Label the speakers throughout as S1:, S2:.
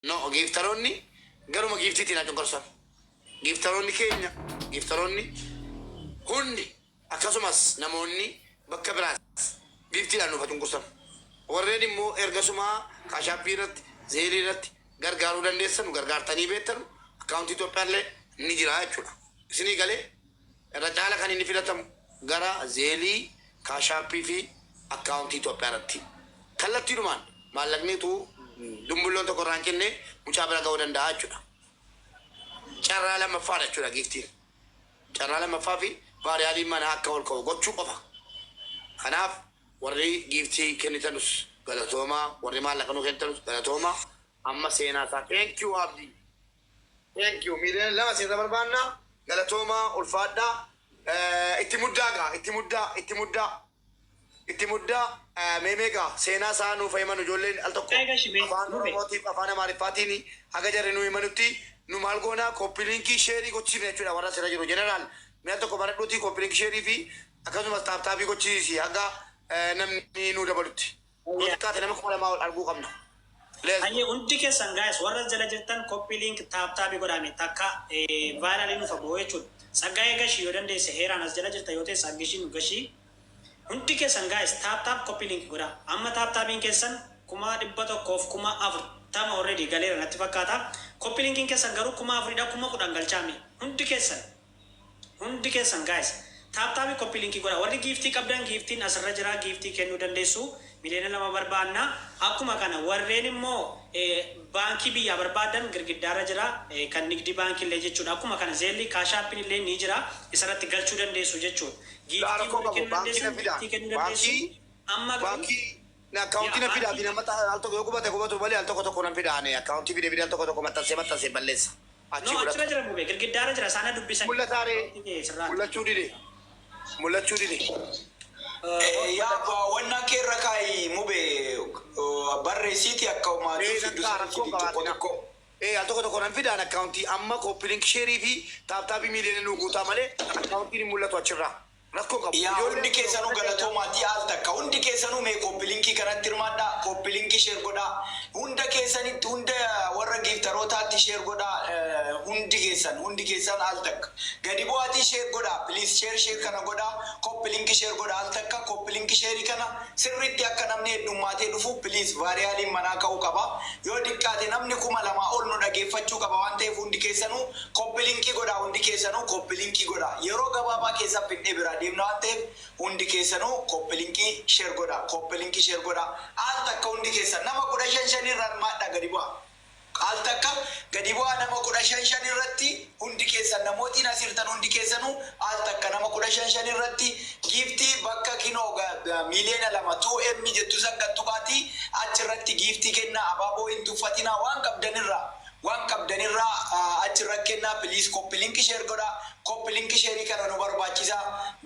S1: No, giftaroonni garuma giftiitiin haa cunqursan. Giftaroonni keenya, giftaroonni hundi akkasumas namoonni bakka biraas giftiidhaan nuuf haa cunqursan. Warreen immoo ergasumaa kaashaappii irratti, zeelii irratti gargaaruu dandeessan nu gargaartanii beektan akkaawuntii Itoophiyaallee ni jira jechuudha. Isinii galee irra caala kan inni filatamu gara zeelii, kaashaappii fi akkaawuntii Itoophiyaa irratti. Kallattiidhumaan maallaqniitu dumbulloon tokko irraan kennee mucaa bira ga'uu danda'a jechuudha. Carraa lammaffaadha jechuudha giftiin. Carraa lammaffaa fi vaariyaaliin manaa akka ol ka'u gochuu qofa. Kanaaf warri giftii kennitanus galatoomaa, warri maallaqa nuu kennitanus galatoomaa. Amma seenaa isaa thank you abdii. Thank you miiliyoona lama seenaa barbaannaa galatoomaa ulfaadhaa. Itti muddaa gaa itti muddaa meemeegaa seenaa isaa nuuf himan ijoolleen al tokko afaan oromootiif afaan amaariffaatiin haga jarri nu himanutti nu maal goonaa koppiliinkii sheerii gochiifne jechuudha warra asirra jiru jeneraal mi'a tokko baradhuuti koppiliinkii sheerii fi akkasumas taaptaabii gochiisi haga namni nu dabalutti. Kaate nama 200 ol arguu qabna.
S2: Aye undi keessan guys warra jala jirtan koppiliink taaptaabii godhame takka vaayiraalii nuuf aboo jechuudha. Saggaa'ee gashii yoo dandeesse heeraan as jala jirta yoo ta'e saggishiin gashii. Hundi keessan guys taap koppiliink godha. Amma taaptaabiin keessan 1,140 already galeera natti fakkaata. Koppiliinkiin keessan garuu 4,10 galchaame. Hundi keessan guys taaptaabii koppiliinkii godha. Warri giiftii qabdan giiftiin asirra jira giiftii kennuu dandeessu. Miliyoona 2 barbaanna. Akkuma kana warreen immoo baankii biyyaa barbaadan girgiddaarra jira kan nigdi baankii illee jechuudha. Akkuma kana zeelli kaashaappiin illee ni jira isarratti galchuu dandeessu jechuudha.
S1: Akkaawuntii na fidaa fi nama al tokko yoo qubatu malee al tokko nan fidaane akkaawuntii fidee al tokko maxxansee balleessa.
S2: Achirra jira mube girgiddaarra jira saana dubbisan.
S1: Mul'achuu dide.
S3: Yaa wanna keerra kai mube barreessiti akka
S1: al tokko nan fidaan akkaawuntii amma koppiliink sheerii fi taaptaabii miiliyoona nu guutaa malee akkaawuntiin mul'atu achirraa.
S3: Yaa hundi keessanuu galatoomaati al takka hundi keessanuu mee koppiliinkii kanatti hirmaadha koppiliinkii sheer godha hunda keessanitti hunda warra giiftarootaatti sheer godha hundi keessan al takka gadi bu'aatii sheer godha please sheer kana godha koppiliinkii sheer godha al takka koppiliinkii sheerii kana sirriitti akka namni heddummaatee dhufu please vaariyaaliin manaa ka'uu qaba yoo diqqaate namni 2,000 ol nu dhageeffachuu qaba waan ta'eef hundi keessanuu koppiliinkii godha hundi keessanuu koppiliinkii godha yeroo gabaabaa keessa fidhee bira deemna waan ta'eef hundi keessanuu koppiliinkii sheer godha al takka hundi keessan nama 15 irraan maadha gadi bu'a al takka gadi bu'a nama 15 irratti hundi keessan namootiin asirtan hundi keessanuu al takka nama 15 irratti giiftii bakka kinoo miliyoona 2 2M jettu sangattu baati achirratti giiftii kenna abaaboo hin tuffatina waan qabdanirraa achirra kenna please koppiliinkii sheer godha koppiliinkii sheerii kana nu barbaachisa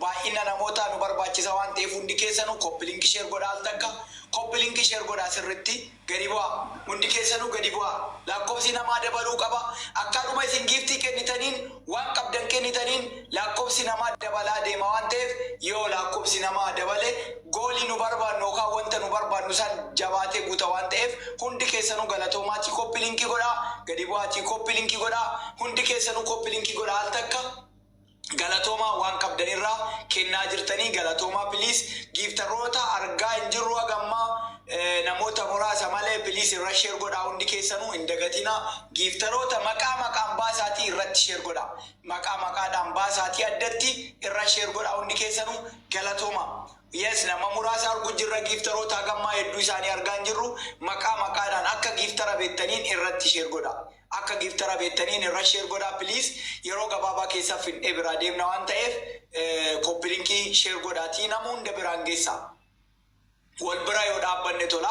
S3: baay'ina namoota nu barbaachisa waan ta'eef hundi keessanuu koppiliinkii sheer godha al takka koppiliinkii sheer godha sirriitti gadi bu'a hundi keessanuu gadi bu'a lakkoofsi namaa dabaluu qaba akkaadhuma isin giiftii kennitaniin waan qabdan kennitaniin lakkoofsi namaa dabalaa deema waan ta'eef yoo lakkoofsi namaa dabale goolii nu barbaannu yookaan wanta nu barbaannu san jabaatee guuta waan ta'eef hundi keessanuu galatoomaatti koppiliinkii godha gadi bu'aatti koppiliinkii godha hundi keessanuu koppiliinkii godha al takka galatoomaa waan qabdanirraa kennaa jirtanii galatoomaa piliis giiftaroota argaa hin jirru hagammaa namoota muraasa malee piliis irra sheer godhaa hundi keessanuu hin dagatina giiftaroota maqaan baasaatii irratti sheer godha maqaadhaan baasaatii addatti irra sheer godhaa hundi keessanuu galatoomaa yes nama muraasa argu jirra giiftaroota hagammaa hedduu isaanii argaa hin jirru maqaadhaan akka giiftara beektaniin irratti sheer godha akka giiftara beektaniin irra sheer godha please yeroo gabaabaa keessa fidhee biraa deemna waan ta'eef koppiliinkii sheer godhaatii nama hunda biraan geessa wal bira yoo dhaabbanne tola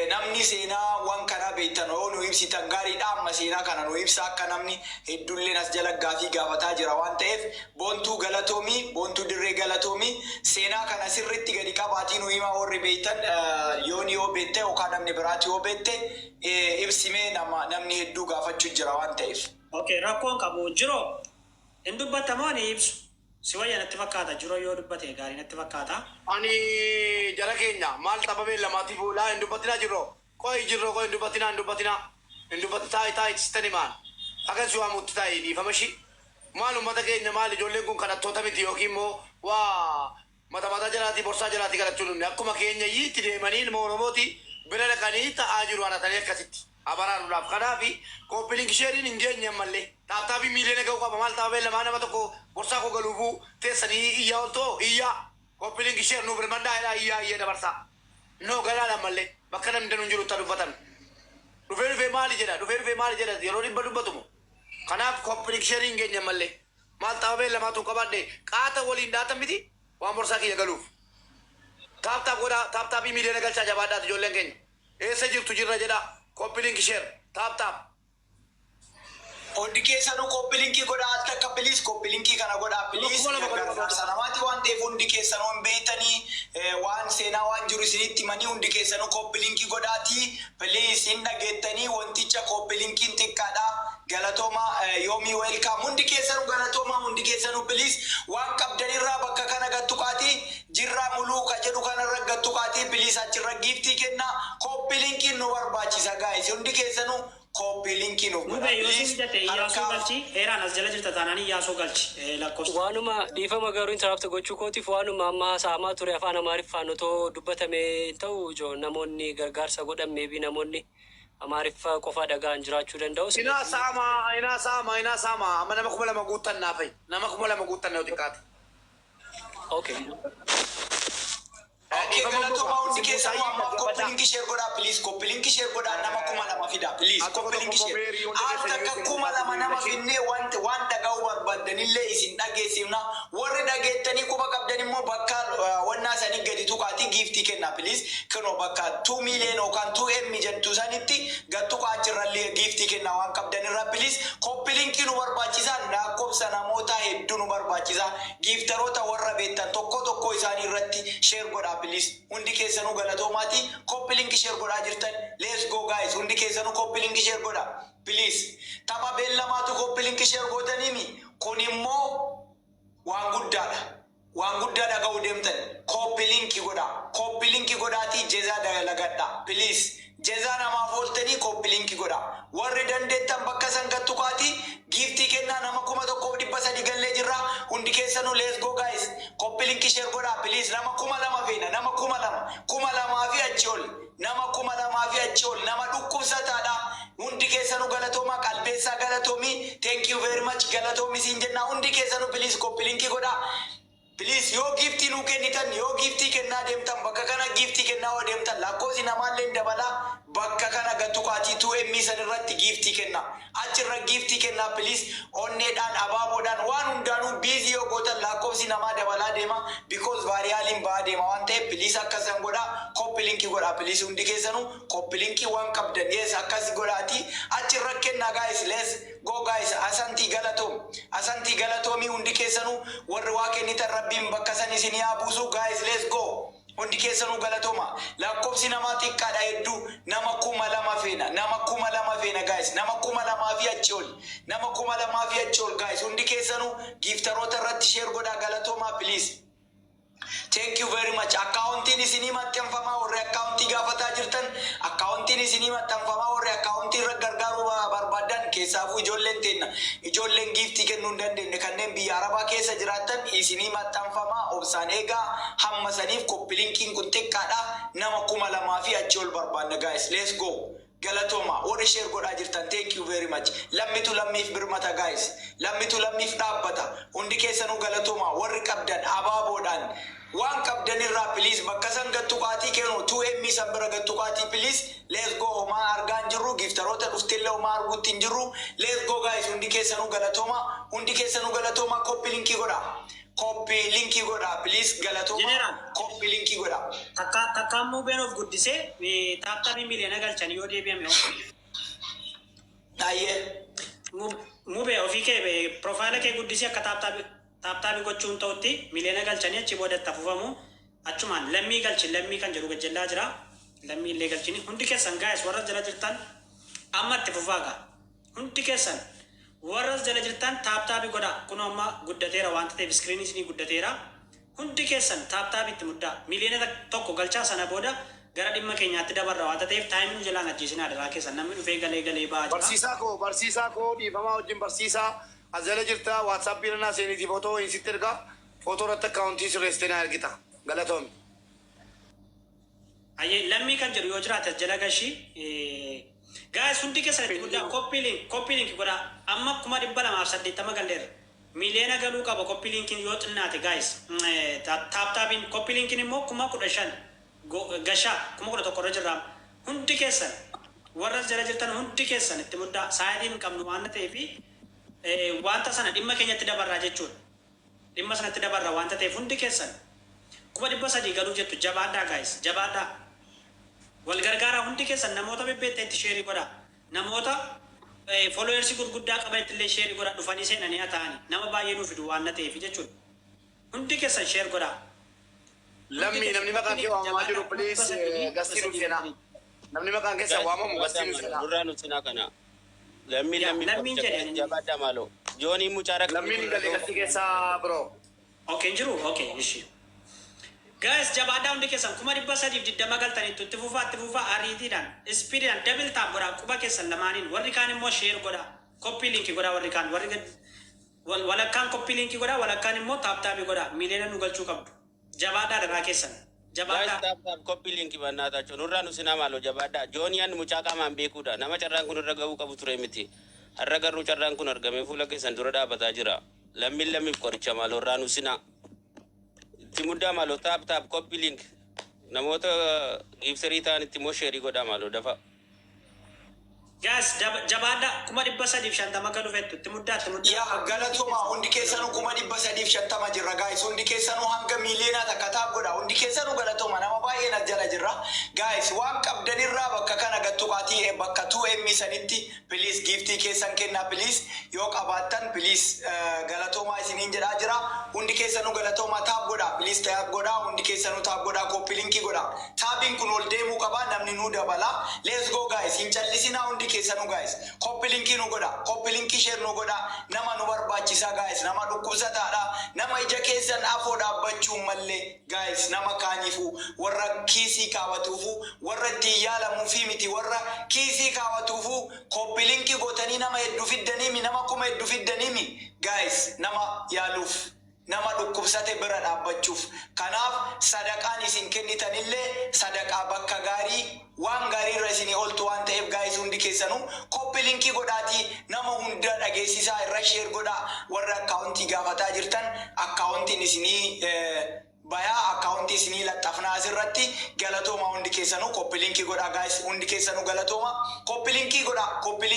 S3: namni seenaa waan kana beektan yoo nu ibsitan gaariidha amma seenaa kana nu ibsa akka namni hedduulleen as jala gaafii gaafataa jira waan ta'eef boontuu dirree galatoomii seenaa kana sirriitti gadi qabaatii nu hima warri beektan yoo beekte yookaan namni biraati yoo beekte ibsimee namni hedduu gaafachuu jira waan ta'eef.
S2: Okay rakkoon qabu jiroo hin dubbatamoo ni ibsu. Si wayya natti fakkaata jiroo yoo dubbate gaarii natti fakkaata.
S1: Ani jara keenya maal sababee lamaatiif ulaa hin dubbatinaa jiroo. Qoy hin dubbatinaa. Indubat tai sistani man. Akan suwa mutai di famashi. Malu mata keenya maali ijoolleen kun kadhattoota miti yookiin immoo waa mata jalaatii borsaa jalaatii kadhachuu dhumne akkuma keenya yiitti deemanii ilma Oromooti bira dhaqanii ta'aa jiru haratanii akkasitti abaraaruudhaaf. Kanaafi kooppilingi sheeriin hin geenye ammallee taaptaafi miiliyoona ga'uu qaba. Maal taa'aa lamaa nama tokko borsaa koo galuufuu teessanii iyyaa oltoo iyyaa kooppilingi sheer nuu birmandaa jedhaa iyyaa dabarsaa. No galaadha ammallee bakka namni danuun jiru ta'aa dubbatan. Dhufee maali jedha yeroo dhibba dubbatumu. Kanaaf kooppilingi sheeriin geenye ammallee maal taa'aa lamaatu qabadde qaata waliin dhaatan miti waan borsaa kiyya galuuf. Taaptaafi miiliyoona galchaa jabaadhaati ijoolleen keenya. Eessa jirtu jirra jedha kooppilingi sheer taaptaap.
S3: Hundi keessanuu koppilinkii godhaa al takka piliis koppilinkii kana godhaa piliis gargaarsa namaati waan ta'eef hundi keessanuu hin beektanii waan seenaa waan jiru isinitti himanii hundi keessanuu koppilinkii godhaatii piliis hin dhageettanii wanticha koppilinkiin xiqqaadha galatooma yoomii weelkaam hundi keessanuu galatooma hundi keessanuu piliis waan qabdanirraa bakka kana gattuqaatii jirraa muluuqa jedhu kanarra gattuqaatii piliis achirra giiftii kenna koppilinkiin nu barbaachisa gaa'is hundi keessanuu kooppilinki nu
S2: godha. Iyyasoo galchi heeraan as jala jirta taanaan iyyasoo galchi lakkoofsa.
S4: Waanuma dhiifama garuu intaraafta gochuu kootiif waanuma amma saamaa ture afaan Amaariffaan otoo dubbatame ta'u ijoo namoonni gargaarsa godhan meebii namoonni Amaariffa qofaa dhagaan jiraachuu danda'u.
S1: Inaa saama amma nama 2,000 guuttan naafay nama 2,000 guuttan yoo xiqqaate.
S4: Okay.
S3: Galatooma hundi keessanuu amma koppilinki sheer godhaa piliis koppilinkii sheer godhaa nama 2,000 fida piliis koppilinkii sheer al takka 2,000 nama finnee waan dhaga'uu barbaaddanillee isin dhageessifna warri dhageettanii quba qabdan immoo bakka wannaa sanii gadi tuqaatii giiftii kenna piliis kenoo bakka 2 miiliyoon yookaan 2M jettu sanitti gattuqaa achirrallee giiftii kenna waan qabdanirra piliis koppilinkii nu barbaachisaa lakkoofsa namoota hedduu nu barbaachisaa giiftaroota warra beektan tokko isaanii irratti sheer godhaa piliis hundi keessanuu galatoomaati koppilinki sheer godhaa jirtan let's go guys hundi keessanuu koppilinki sheer godhaa piliis tapha beellamaatu koppilinki sheer godhaniimi kun immoo waan guddaadha ga'uu deemtan koppilinki godhaatii jezaa dalagadhaa piliis jezaa namaaf ooltanii koppilinki godhaa warri dandeettan bakka san gattuqaatii giiftii kennaa nama 1,300 gallee jirra hundi keessanuu let's go guys koppilinki sheer godhaa piliis nama 2,000 feena nama 2,000 fi achi ol nama 2,000 fi achi ol nama dhukkubsataadha hundi keessanuu galatoomaa qalbeessaa galatoomii thank you very much galatoomi siin jennaa hundi keessanuu piliis koppilinki godhaa piliis yoo giiftii nuu kennitan yoo giiftii kennaa deemtan bakka kana giiftii kennaa yoo deemtan lakkoofsi namaallee dabalaa bakka kana gattuqaatii 2M san irratti giiftii kenna achirra giiftii kennaa piliis onneedhaan abaaboodhaan waan hundaanuu biizii yoo gootan lakkoofsi namaa dabalaa deema because vaariyaaliin ba'aa deema waan ta'eef piliis akkasan godhaa koppilinkii godhaa piliis hundi keessanuu koppilinkii waan qabdan yes akkas godhaatii achirra kennaa gaayis let's go guys asantii galatoomii hundi keessanuu warri waa kennitan rabbiin bakka san isin yaa buusu guys let's go hundi keessanuu galatooma lakkoofsi namaa xiqqaadha hedduu nama 2,000 feena guys nama 2,000 fi achi ol nama 2,000 fi achi ol guys hundi keessanuu giiftaroota irratti sheer godhaa galatoomaa please. Thank you very much. Accountiin isinii maxxanfamaa warri accountii gaafataa jirtan accountiin isinii maxxanfamaa warri accountii irra gargaaruu barbaadan keessaafuu ijoolleen teenna ijoolleen giiftii kennuu hin dandeenye kanneen biyya arabaa keessa jiraatan isinii maxxanfamaa obsaan eegaa hamma saniif koppilinkiin kun xiqqaadha nama 2,000 fi achi ol barbaadna guys let's go. Galatoma warri sheer godhaa jirtan thank you very much lammitu lammiif birmata guys lammitu lammiif dhaabbata hundi keessanuu galatoma warri qabdan abaaboodhaan waan qabdanirraa please bakka san gattuqaatii kennu 2M san bira gattuqaatii please let's go homaa argaan jirru giftaroota dhufteellee homaa arguutti hin jirru let's go guys hundi keessanuu galatoma copy linkii godhaa please galatoma copy linkii godhaa
S2: takkaammoo been of guddisee taaptabii miliyoona galchan yoo deebi'ame mubee ofii kee profaayila kee guddisee akka taaptaabii gochuun ta'utti miliyoona galchanii achi boodatti afuufamu achumaan lammii kan jedhu gajjallaa jira lammii illee galchini hundi keessan gaayes warra jala jirtan amma itti fufaaga hundi keessan warra jala jirtan taaptaabii godha kun amma guddateera waan ta'eef iskiriinii isinii guddateera hundi keessan taaptaabii itti muddaa miliyoona tokko galchaa sana booda gara dhimma keenyaatti dabarra waan ta'eef taayimii jalaan ajjeesinaa daraa keessa namni dhufee galee ba'aa jira.
S1: Barsiisaa koo dhiifamaa wajjin barsiisaa as jala jirta waatsaappiin naa seeniitii footoo hin sitti ergaa footoo irratti akkaawuntii sirreessitee naa ergita galatoomi.
S2: Ayyee lammii kan jedhu yoo jiraate as jala gashii gaa'es hundi keessa itti guddaa koppii linkii godha amma 280 galleerra. Miliyoona galuu qaba koppii linkiin yoo xinnaate gaa'es taaptaapiin koppii linkiin immoo 15,000 gashaa 11,000 irra jirra hundi keessan warra jala jirtan hundi keessan itti muddaa saayidiin qabnu waan ta'eef wanta sana dhimma keenyatti dabarraa jechuudha. Dhimma sanatti dabarraa wanta ta'eef hundi keessan 300 galuu jettu jabaadhaa gaa'es jabaadhaa. Wal gargaaraa hundi keessan namoota bebbeettee itti sheerii godha namoota followers gurguddaa qaban illee sheerii godha dhufanii seenanii haa ta'ani nama baay'ee nuuf fidu waan ta'eef jechuudha. Hundi keessan sheer godha.
S1: Lammii namni maqaan kee waamamaa jiru please gastii nuuf seenaa. Namni maqaan keessa waamamu gastii nuuf seenaa.
S5: Durraa nuuf seenaa kana. Lammiin jedhanii jabaadhaa maaloo. Joonii mucaara.
S1: Lammiin galee gastii keessaa bro.
S2: Okay jiru okay ishi. Guys jabaadhaa hundi keessan 320 galtaniitu itti fufaa ariitiidhaan ispiidhaan double tap godha quba keessan lamaaniin warri kaan immoo share godha koppii linkii godha warri kaan walakkaan koppii linkii godha walakkaan immoo taaptaabii godha miliyoona nu galchuu qabdu jabaadhaa daraa keessan jabaadhaa
S5: koppii linkii bannaataa jechuun nurraa nu sinaa maaloo jabaadhaa jooniyaan mucaa qaamaan beekuudha nama carraan kun irra gahuu qabu ture miti har'a garuu carraan kun argamee fuula keessan dura dhaabataa jira lammiif qoricha maaloo irraa nu sinaa. Timudda malo tap copy link namoota ibsarii ta'an itti immoo sheerii godhaa maaloo dafa.
S2: Guys jabaadha 350 kan dhufettu timudda.
S3: Yaa galatoma hundi keessanuu 350 jirra guys hundi keessanuu hanga miliyoona takka taap godha hundi keessanuu galatoma nama baay'een as jala jirra guys waan qabdanirraa bakka kana gattu qaatii bakka 2M sanitti please giftii keessan kennaa please yoo qabaattan please galatoma isiniin jedhaa jira hundi keessanuu galatoma taap godha please taap godha hundi keessanuu taap godha copy linki godha taapiin kun ol deemuu qaba namni nuu dabala let's go guys hin callisinaa hundi keessanuu guys copy linki nu godha copy linki share nu godha nama nu barbaachisa guys nama dhukkubsataadha nama ija keessan afoo dhaabbachuu mallee guys nama kaanifu warra kiisii kaawwatuufu warra itti yaalamuu fi miti warra kiisii kaawwatuufu copy linki gootanii nama hedduu fiddaniimi nama kuma hedduu fiddaniimi guys nama yaaluuf nama dhukkubsate bira dhaabbachuuf kanaaf sadaqaan isin kennitanillee sadaqaa bakka gaarii waan gaarii irra isinii oltu waan ta'eef guys hundi keessanuu copy linki godhaatii nama hunda dhageessisaa irra share godhaa warra akkaawuntii gaafataa jirtan akkaawuntiin isinii bayaa akkaawuntii isinii laxxafnaa asirratti galatooma hundi keessanuu copy linki godhaa guys hundi keessanuu galatooma copy linki godhaa copy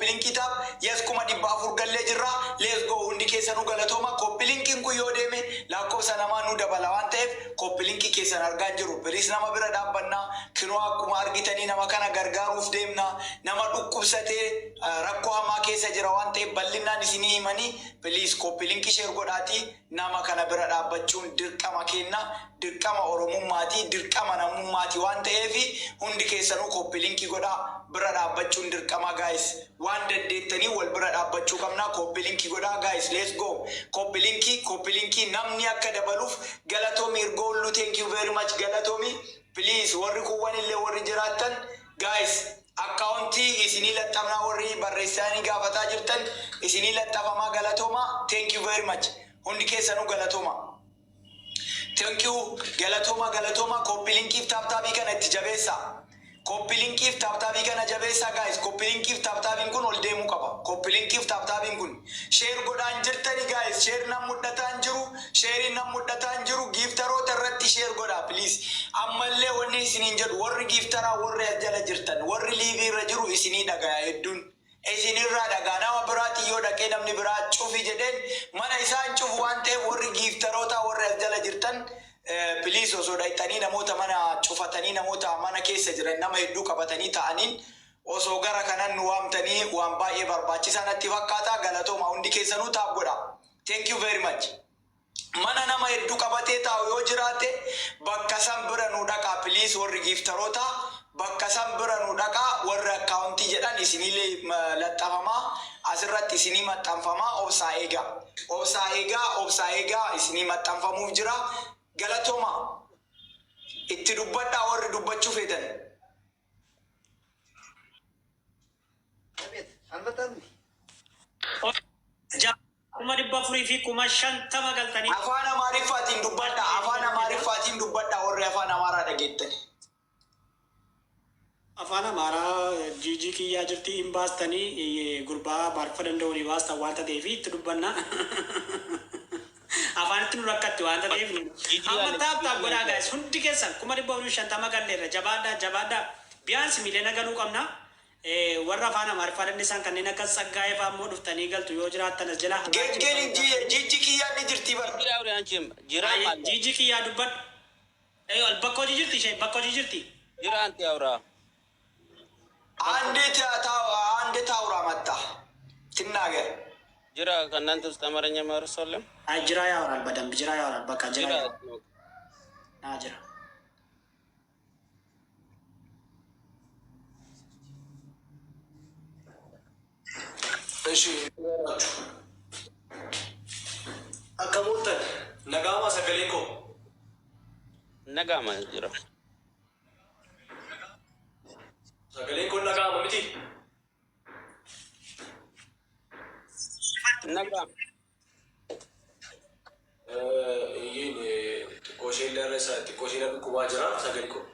S3: linki taap yes 400 gallee jirra let's go hundi keessanuu galatooma copy linkiin kun yoo deeme lakkoofsa namaa nu dabala waan ta'eef copy linki keessan argaa jiru please nama bira dhaabbannaa kinoo akkuma argitanii nama kana gargaaruuf deemna nama dhukkubsatee rakkoo hamaa keessa jira waan ta'eef bal'inaan isinii himanii please copy linki share godhaatii nama kana bira dhaabbachuun dirqama kenna dirqama oromummaati dirqama namummaati waan ta'eef hundi keessanuu copy linki godhaa bira dhaabbachuun dirqama guys waan dandeettanii wal bira dhaabbachuu qabna copy linki godhaa guys let's go copy linki namni akka dabaluuf galatoomi ergoollu thank you very much galatoomi please warri kuwwan illee warri jiraattan guys akkaawuntii isinii laxxafnaa warri barreessanii gaafataa jirtan isinii laxxafamaa galatooma thank you very much hundi keessanuu galatooma thank you galatooma copy linkiif taaptaabii kana itti jabeessa copy linkiif taaptaabii kana jabeessa guys copy linkiif taaptaabiin kun ol deemuu qaba copy linkiif taaptaabiin kun share godhaan jirtani guys share nam mudhataan jiru giftaroota irratti share godhaa please ammallee wanni isiniin jedhu warri giftaraa warri as jala jirtan warri liivii irra jiru isinii dhagaya hedduun isinirraa dhagaa nama biraatti yoo dhaqee namni biraa cufi jedheen mana isaan cufu waan ta'eef warri giftaroota warri as jala jirtan please osoo dhaqxanii namoota mana cufatanii namoota mana keessa jiran nama hedduu qabatanii ta'aniin osoo gara kanan nu waamtanii waan baay'ee barbaachisaa natti fakkaata galatooma hundi keessanuu taap godha thank you very much mana nama hedduu qabatee taa'u yoo jiraate bakka san bira nu dhaqaa please warri giftaroota bakka san bira nu dhaqaa warri akkaawuntii jedhan isinillee laxxafamaa asirratti isinii maxxanfamaa obsaa eegaa isinii maxxanfamuuf jira galatooma itti dubbadhaa warri dubbachuu feetan.
S2: Kuma dhibba afurii fi kuma 50 galtanii.
S3: Afaan Amaariffaatiin dubbadhaa. Afaan Amaariffaatiin dubbadhaa warri afaan Amaaraa dhageettani.
S2: Afaan Amaaraa jijii kiyyaa jirti hin baastanii gurbaa baarfa danda'uun baastan waan ta'eef itti dubbanna. Afaanitti nu rakkatti waan ta'eef amma taaptaa godhaa gaa'is hundi keessan kuma dhibba afurii 50 galleerra jabaadhaa biyaansi miliyoona galuu qabna. Warra afaan Amaariffaa dandeessan kanneen akka Saggaayee fa'aa immoo dhuftanii galtu yoo jiraattan as jala.
S3: Geengeen jijji kiyyaa ni jirti bara.
S2: Jijji kiyyaa dubbadhu. Bakka hojii jirti ishee bakka hojii jirti.
S5: Jiraanti awraa.
S3: አንዴ ታውራ መጣ ትናገር
S5: ጅራ ከእናንተ ውስጥ አማርኛ ማውራት ሰው አለ?
S2: አይ ጅራ ያወራል በደንብ ጅራ ያወራል። በቃ ጅራ ጅራ
S6: እሺ አከሞተን ነጋማ ሰገሌኮ
S5: ነጋማ ጅራ
S6: Sagaleen kun nagama miti.
S5: Nagama.
S6: Yin xiqqoosheen kubaa jira sagalee kun.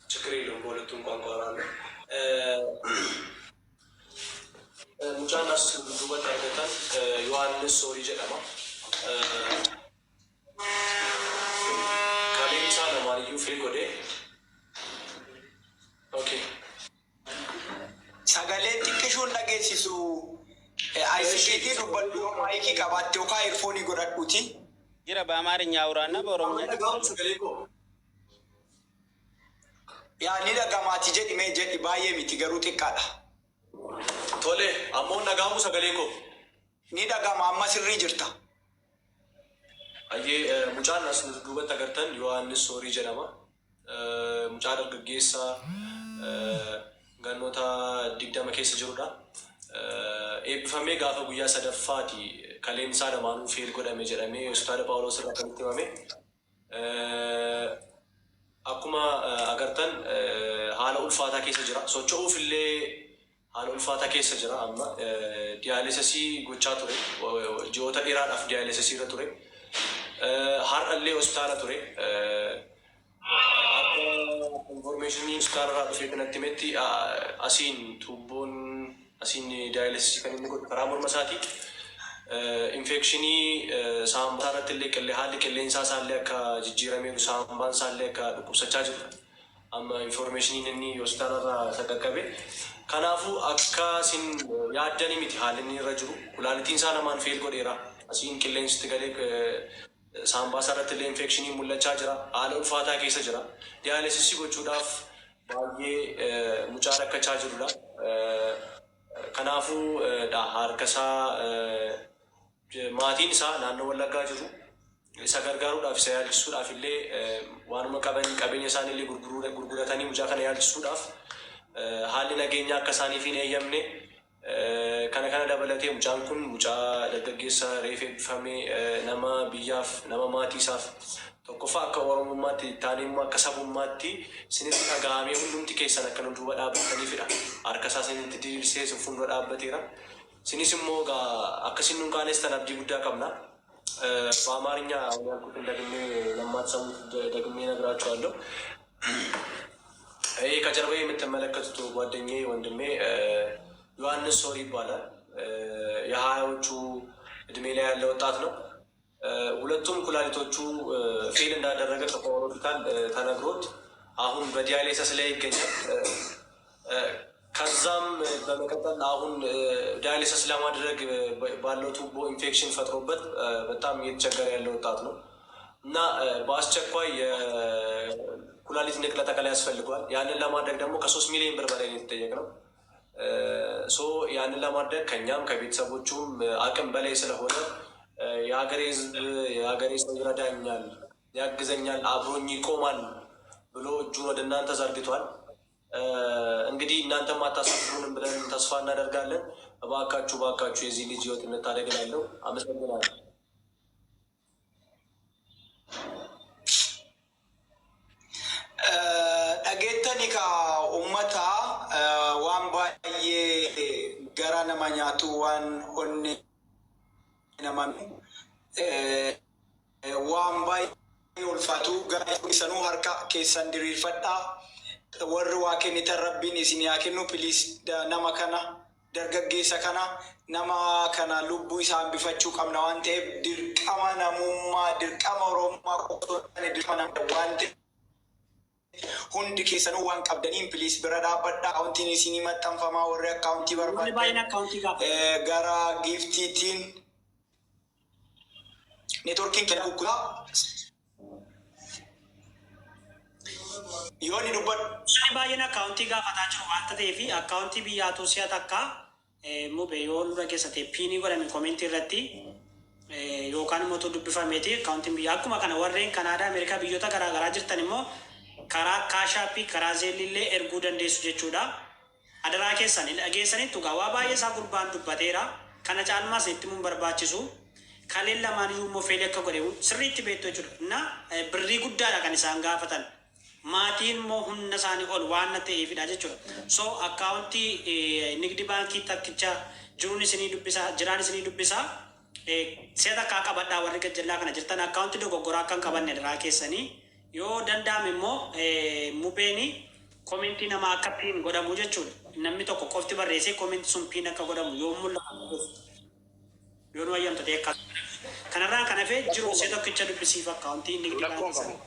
S6: Chikrii lomboolittuun kwankwaaraan. Mucaan as duubatti argatan Yohaannis Soorii jedhama. Kaleen isaa namaaniyyuu firii godhee.
S3: Sagaleen xiqqishuun dhageessisu ICT dubbadhu maayikii qabaatte yookaan eerfoonii godhadhuuti.
S5: Jira በአማርኛ አውራና በኦሮምኛ
S3: yaa ni dhagamaati jedhimee jedhi baay'ee miti garuu xiqqaadha.
S6: Tole ammoo nagaamu sagalee koo.
S3: Ni dhagama amma sirrii jirta.
S6: Ayyee mucaan as duubatti agartan Yohaannis Soorii jedhama. Mucaa dargaggeessaa gannoota 20 keessa jirudha. Eebbifamee gaafa guyyaa sadaffaati kaleen isaa lamaanuu feel godhame jedhamee hospitaala Phaawulos irraa kan itti himame. Akkuma agartan haala ulfaataa keessa jira. Socho'uuf illee haala ulfaataa keessa jira amma. Diyaalisasii gochaa ture. Ji'oota dheeraadhaaf diyaalisasii irra ture. Har'allee hospitaala ture. Informationii hospitaala irraa dhufee kanatti himetti asiin tuubboon asiin diyaalisasii kan inni godhu karaa morma isaatii. Infekshinii saambaa irratti illee haalli qilleensaa isaallee akka jijjiirameeru saambaan isaallee akka dhukkubsachaa jiru. Amma informaashiniin inni hospitaala irraa qaqqabe. Kanaafuu akka isin yaaddanii miti haalli inni irra jiru. Kulaalitiin isaa lamaan feel godheera. Asiin qilleensitti galee saambaa irratti illee infekshinii mul'achaa jira. Haala ulfaataa keessa jira. Diyaalisisii gochuudhaaf baay'ee mucaa rakkachaa jirudha. Kanaafuu harka isaa maatiin isaa naannoo Wallaggaa jiru. Isa gargaaruudhaaf isa yaalchisuudhaaf illee waanuma qabeenya isaanii illee gurguratanii mucaa kana yaalchisuudhaaf haalli nageenyaa akka isaaniif hin eeyyamne kana dabalatee mucaan kun mucaa dargaggeessa reefee eebbifamee nama biyyaaf nama maatii isaaf tokkoffaa akka oromummaatti taanee immoo akka sabummaatti isinitti dhaga'amee hundumti keessan akka nu duuba dhaabbataniifidha. Harka isaa isinitti diriirsee isin fuuldura dhaabbateera. Isinis immoo akkasiin nun qaanestan abdii guddaa qabna. በአማርኛ ያልኩትን ደግሜ ለማትሰሙት ደግሜ እነግራችኋለሁ። ይህ ከጀርባዬ የምትመለከቱት ጓደኛዬ ወንድሜ ዮሐንስ ሶሪ ይባላል። የሀያዎቹ እድሜ ላይ ያለ ወጣት ነው። ሁለቱም ኩላሊቶቹ ፌል እንዳደረገ ከፓወር ሆስፒታል ተነግሮት አሁን በዲያሊሲስ ላይ ይገኛል። ከዛም በመቀጠል አሁን ዳያሊሲስ ለማድረግ ባለው ቱቦ ኢንፌክሽን ፈጥሮበት በጣም እየተቸገረ ያለ ወጣት ነው እና በአስቸኳይ የኩላሊት ንቅለ ተከላ ያስፈልጓል። ያንን ለማድረግ ደግሞ ከ3 ሚሊዮን ብር በላይ የተጠየቅነው ያንን ለማድረግ ከኛም ከቤተሰቦቹም አቅም በላይ ስለሆነ የሀገሬ ሰው ይረዳኛል፣ ያግዘኛል፣ አብሮኝ ይቆማል ብሎ እጁን ወደ እናንተ ዘርግቷል። እንግዲህ እናንተም አታሳፍሩንም ብለን ተስፋ እናደርጋለን። እባካችሁ የዚህ ልጅ ህይወት እንታደግላለሁ። አመሰግናለሁ።
S3: garaa nama nyaatu waan onni nama waan baay'ee ulfaatu sanuu harka keessan diriirfadhaa. Warri waa kennitan rabbiin isin haa kennu. Piliis nama kana dargaggeessa kana nama kana lubbuu isaa hambifachuu qabna waan ta'eef dirqama namummaa dirqama oromummaa qofaadhaan dirqama nama waan ta'eef hundi keessanuu waan qabdaniin piliis bira dhaabbadhaa. Akaawuntiin isinii maxxanfamaa warri akaawuntii barbaadan gara giiftiitiin neetworkiin kenna gugguraa yooni dubbadhu.
S2: Baay'een akkaawuntii gaafataa jiru waanta ta'eef akkaawuntii biyyaatu si'a takka mube yoo nurra keessatti piinii godhame koomentii irratti yookaan immoo dubbifameeti akkaawuntiin biyya akkuma kana warreen Kanaadaa Ameerikaa biyyoota garaagaraa jirtan immoo karaa kaashaappii karaa zeellillee erguu dandeessu jechuudha. Adaraa keessan dhageessanitti waa baay'ee isaa gurbaan dubbateera. Kana caalmaas itti mun barbaachisu. Kaleen lamaan iyyuu immoo fedhii akka godhe sirriitti beektu jechuudha. Na birrii guddaadha kan isaan gaafatan. Maatiin immoo humna isaanii ol waan ta'eefidha jechuudha. So akkaawuntii nigdi baankii takkicha jiruun isinii dubbisaa jiraan isinii dubbisaa seeta akka qabadhaa warri gajjallaa kana jirtan akkaawuntii dogoggoraa akka hin qabanne adaraa keessanii yoo danda'ame immoo mubeeni koomentii nama akka piin godhamu jechuudha. Namni tokko qofti barreessee koomentii sun piin akka godhamu yoo mul'atu yoo nu ayyamtu ta'e akka kanarraa kan hafee jiru see tokkicha dubbisiif akkaawuntii nigdi baankii.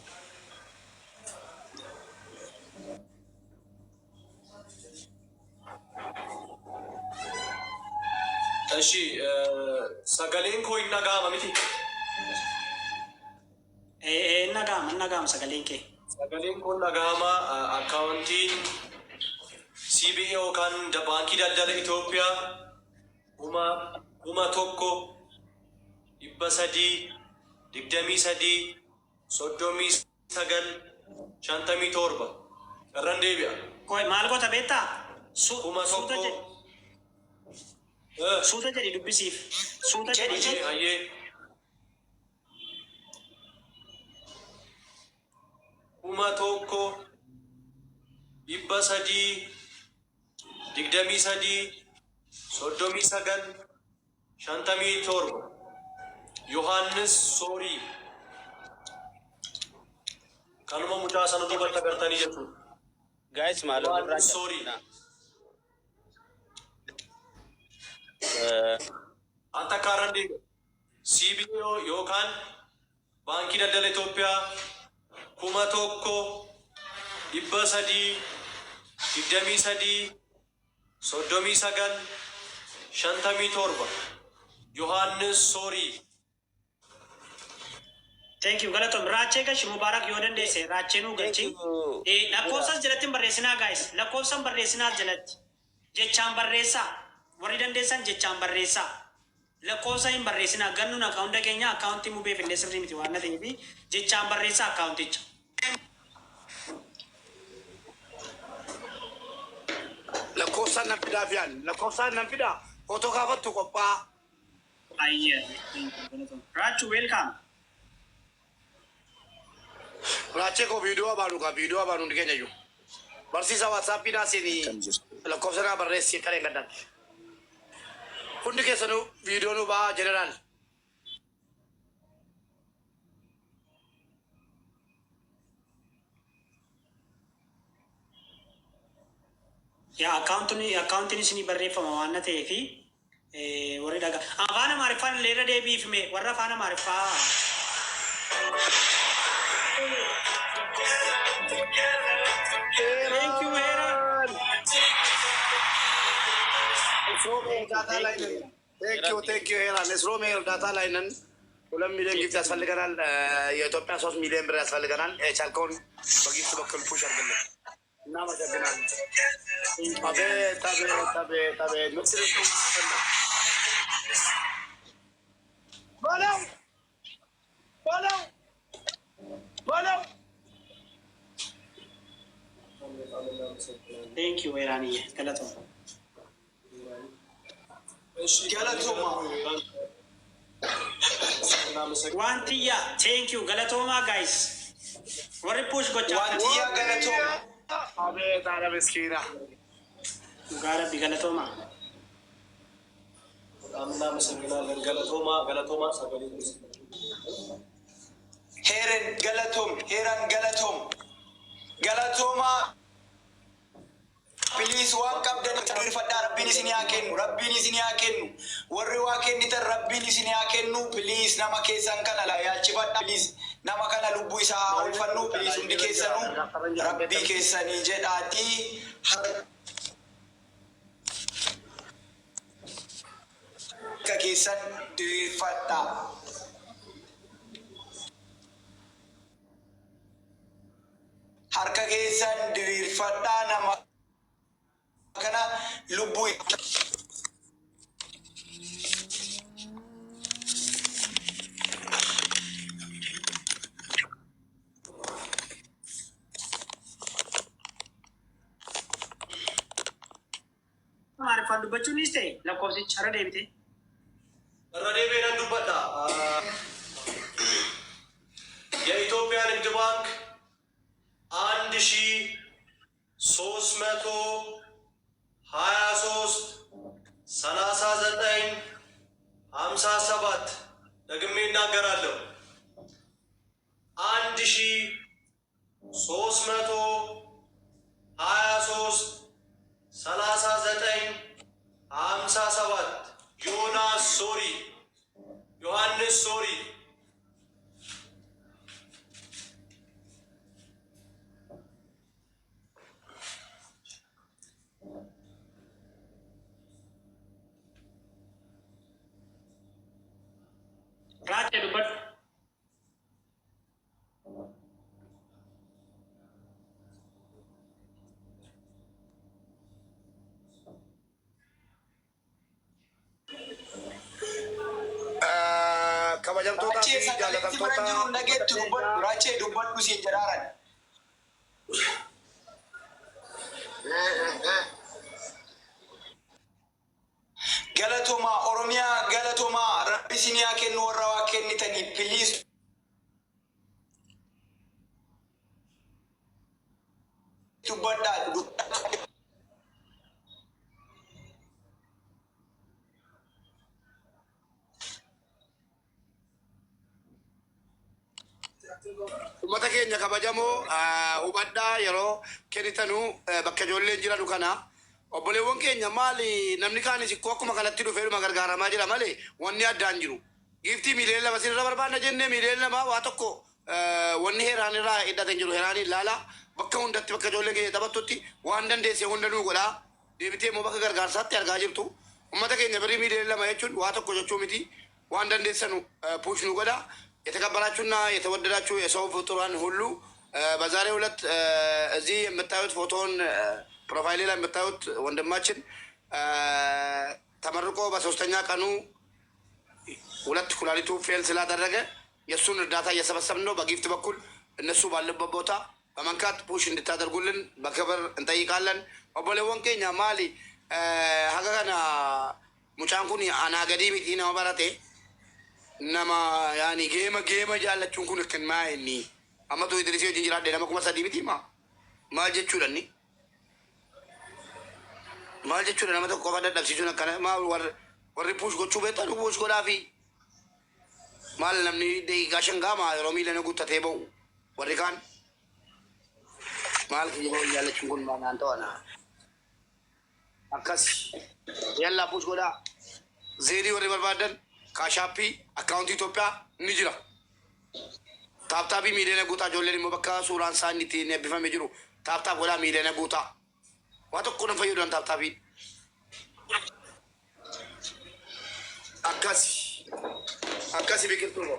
S6: እሺ ሰገሌን ኮ ይነጋማ ሚቲ
S2: ነጋም ሰገሌን ኬ
S6: ሰገሌን ኮ ነጋማ አካውንቲን ሲቢኤ ዮካን ባንኪ ደልደለ ኢትዮጵያ ሁማ ቶኮ ይበሰዲ digdamii sadii soddomii sagal shantamii torba irran deebi'a.
S2: Maal goota beektaa?
S6: Kuma tokko
S2: suuta jedhi dubbisiif. Suuta jedhi.
S6: Ayyee. Kuma tokko dhibba sadii digdamii sadii soddomii sagal shantamii torba. Yohaannis Soorii. Kanuma mucaa sana dubarta gartanii jechuudha.
S5: Guys, maaloo irraa
S6: Soorii. Anta kaaran deega. CBO yookaan baankii daldala Itoophiyaa kuma tokko dhibba sadii digdamii sadii soddomii sagal shantamii torba. Yohaannis Soorii.
S2: Thank you. Galatom. Raachee gashi Mubaarak yoo dandeesse raachee nuu galchi. Lakkoofsas jalatti hin barreessinaa guys. Lakkoofsan barreessinaa jalatti. Jechaan barreessaa. Warri dandeessan jechaan barreessaa. Lakkoofsa hin barreessinaa. Gannuun akkaawunta keenya akkaawuntii mubeef illee sirrii miti waan ta'eef jechaan barreessaa akkaawunticha.
S1: lakkoofsaan nan fidaa fiyaan lakkoofsaan nan fidaa otoo kaafattu qophaa'a.
S2: Ayyee. Raachuu welcome.
S1: Raachee koo viidiyoo abaanu hundi keenya iyyuu. Barsiisa waatsaappii naasini lakkoofsa naa barreessi karee gaddaatti. Hundi keessanuu viidiyoo nu ba'a jeneraal.
S2: Yaa akkaawuntiin isinii barreeffama waan ta'eef warri dhagaa. Afaan Amaariffaan illee irra deebiifame warra afaan Amaariffaa. Thank you, Heran.
S1: Thank you, Heran. Esroome data ላይነን 2 ሚሊዮን ጊፍት ያስፈልገናል። የኢትዮጵያ 3 ሚሊዮን ብር ያስፈልገናል። ቻልከውን በጊፍት በኩል ፑሽ አድርገን እናመሰግናለን። አቤት ምስል በለው
S2: Thank you, Heran. Galatom.
S3: Galatoma.
S2: Wantiya. Thank you, Galatoma, guys. Warri push gocha.
S3: Wantiya Galatoma.
S1: አቤት አረ ምስኪና
S2: Gara bi Galatoma.
S6: Amna masanginalan galatoma sagalee
S3: Heeren galatom. Galatoma. Please waan qabdan irfadhaa rabbiin isin haa kennu. Warri waa kennitan rabbiin isin haa kennu. Please nama keessan kana la yaalchifadha. Please nama kana lubbuu isaa haa oolfannu. Please hundi keessanuu rabbii keessanii jedhaatii harka keessan diriirfadhaa. Harka keessan diriirfadhaa nama kana lubbuu
S2: Maariffaan dubbachuunis ta'e lakkoofsicha irra deemte.
S6: irra deebiin dubbadha. የኢትዮጵያ ንግድ ባንክ 1323 39 57 ደግሜ እናገራለሁ 1323 39 57 ዮሐንስ ሶሪ
S2: Raajee dubbadhu.
S1: kabajamtoota fi jaalatamtoota
S3: Raachee dubbadhu siin jedhaaran. Galatoma Oromiyaa galatoma rabbi isin haa kennu warra waa kennitanii please. Dubbadhaa.
S1: ummata keenya kabajamoo hubadhaa yeroo kennitanuu bakka ijoolleen jiran kana obboleewwan keenya maali namni kaanis ikkoo akkuma kanatti dhufeedhuma gargaaramaa jira malee wanni addaan jiru giiftii miiliyoona lama sirra barbaanna jennee miiliyoona lama waa tokko wanni heeraan irraa hidhatan jiru heeraan ilaala bakka hundatti bakka ijoolleen keenya taphattutti waan dandeesse hunda nuu godhaa deebitee immoo bakka gargaarsaatti argaa jirtu ummata keenya birii miiliyoona lama jechuun waa tokko jechuu miti waan dandeessanu puush nu godhaa የተከበራችሁና የተወደዳችሁ የሰው ፍጡራን ሁሉ በዛሬው ዕለት እዚህ የምታዩት ፎቶን ፕሮፋይል ላይ የምታዩት ወንድማችን ተመርቆ በሶስተኛ ቀኑ ሁለት ኩላሊቱ ፌል ስላደረገ የእሱን እርዳታ እየሰበሰብን ነው። በጊፍት በኩል እነሱ ባለበት ቦታ በመንካት ፑሽ እንድታደርጉልን በክብር እንጠይቃለን። ኦቦሌወን ኬኛ ማሊ ሀገከና ሙጫንኩን አናገዲ ሚቲ ነው በረቴ nama yani geema jaallachuun kun kan maa'inni amma tu idrisee wajjin jiraadhe nama kuma sadii miti maal jechuudha ni maal jechuudha nama tokko qofa dadhabsiisuun akkana maal warri puush gochuu beektan puush godhaa fi maal namni deegaa shangaama yeroo miilana guuttatee ba'u warri kaan maal geema jaallachuun kun maanaan ta'ana akkas yallaa puush godhaa zeerii warri barbaadan ካሻፒ አካውንት ኢትዮጵያ ንጅራ ታፕታፒ ሚሊዮን ጉታ ጆሌን ሞ በካ ሱራን ሳኒቲ ነብፈም ይጅሩ ታፕታፕ ወላ ሚሊዮን ጉታ ዋተኮ ነው ፈይዶን ታፕታፒ አካሲ ቢክርቱ ነው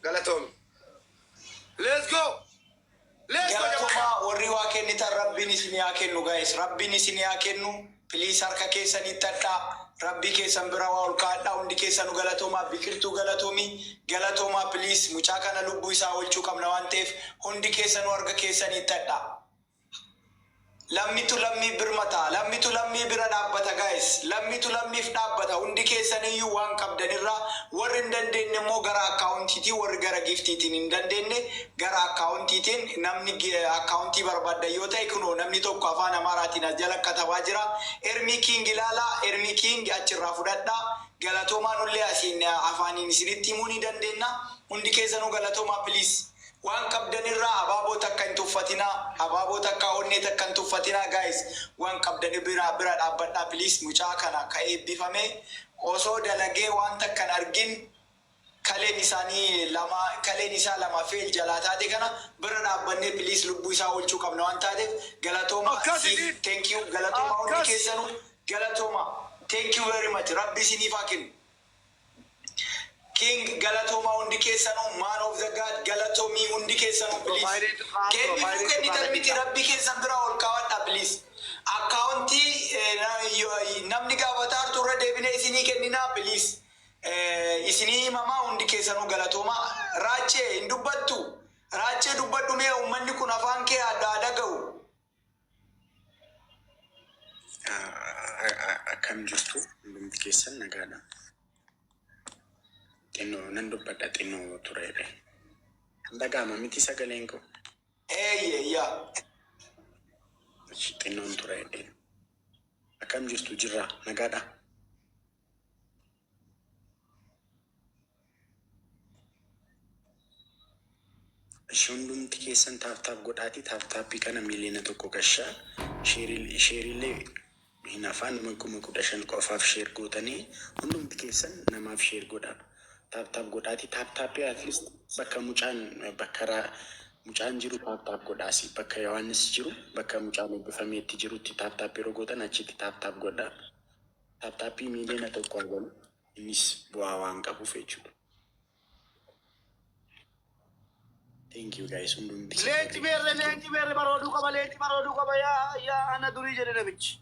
S1: ገለቶም ሌትስ ጎ
S3: Galatoma warri waa kennitan rabbiin isin haa kennu guys. Rabbiin isin haa kennu. Please harka keessanii tadhaa. Rabbii keessan bira waa ol kaadhaa. Hundi keessanu galatoma biqiltuu galatoma please mucaa kana lubbuu isaa oolchuu qabna waan ta'eef hundi keessanu harka keessanii tadhaa. Lammitu lammii birmata. Lammitu lammii bira dhaabbata guys. Lammitu lammiif dhaabbata. Hundi keessaniyyuu waan qabdanirraa warri hin dandeenye immoo gara akkaawuntii akkaawuntiitiin warri gara giiftiitiin hin dandeenye gara akkaawuntiitiin namni akkaawuntii barbaaddan yoo ta'e kunoo namni tokko afaan Amaaraatiin as jala katabaa jira. Ermii Kiing ilaalaa. Ermii Kiing achirraa fudhadhaa. Galatoomaan ullee asiin afaaniin isinitti himuu ni dandeenya. Hundi keessanuu galatoomaa piliis. Waan qabdanirraa abaaboo takka hin tuffatinaa. Abaaboo takka onnee takka hin tuffatinaa gaayis. Waan qabdani bira dhaabbadhaa piliis. Mucaa kana ka eebbifame osoo dalagee waan takka hin argin kaleen isaa lama feel jalaa taate kana bira dhaabbannee piliis lubbuu isaa oolchuu qabna waan taateef galatooma. Thank you. Galatooma hundi keessanuu galatooma. Thank you very much. Rabbi isiniif haa kennu. King Galatoma hundi keessanuu man of the God Galatomi hundi keessanuu please. Kenni kennitan miti Rabbi keessan bira ol kaawwadha please. Akkaawuntii namni gaafataa turre deebinee isinii kenninaa please. Isinii mama hundi keessanuu Galatoma. Raachee hin dubbattu. Raachee dubbadhu mee uummanni kun afaan kee adda adda ga'u.
S7: Akkam jirtu hundi keessan nagaadha. Xinnoo nan dubbadha xinnoo tureedha. Dhagaama miti sagaleen koo.
S3: Yaa.
S7: Xinnoon tureedha. Akkam jirtu jirra nagaadha. Hundumti keessan taaf godhaati taappii kana miliyoona tokko gashaa sheerillee hin afaan 15,000 qofaaf sheer gootanii hundumti keessan namaaf sheer godhaa. Taap godhaati taappii at least bakka mucaan jiru taap godhaasi bakka Yohaannis jiru bakka mucaan eebbifameetti jirutti taap yeroo gootan achitti taap godhaa. Taappii miliyoona tokko argamu innis bu'aa waan qabuuf jechuudha. Thank you guys.
S1: Leenci beerre barooduu qaba yaa ana durii jedhe namichi.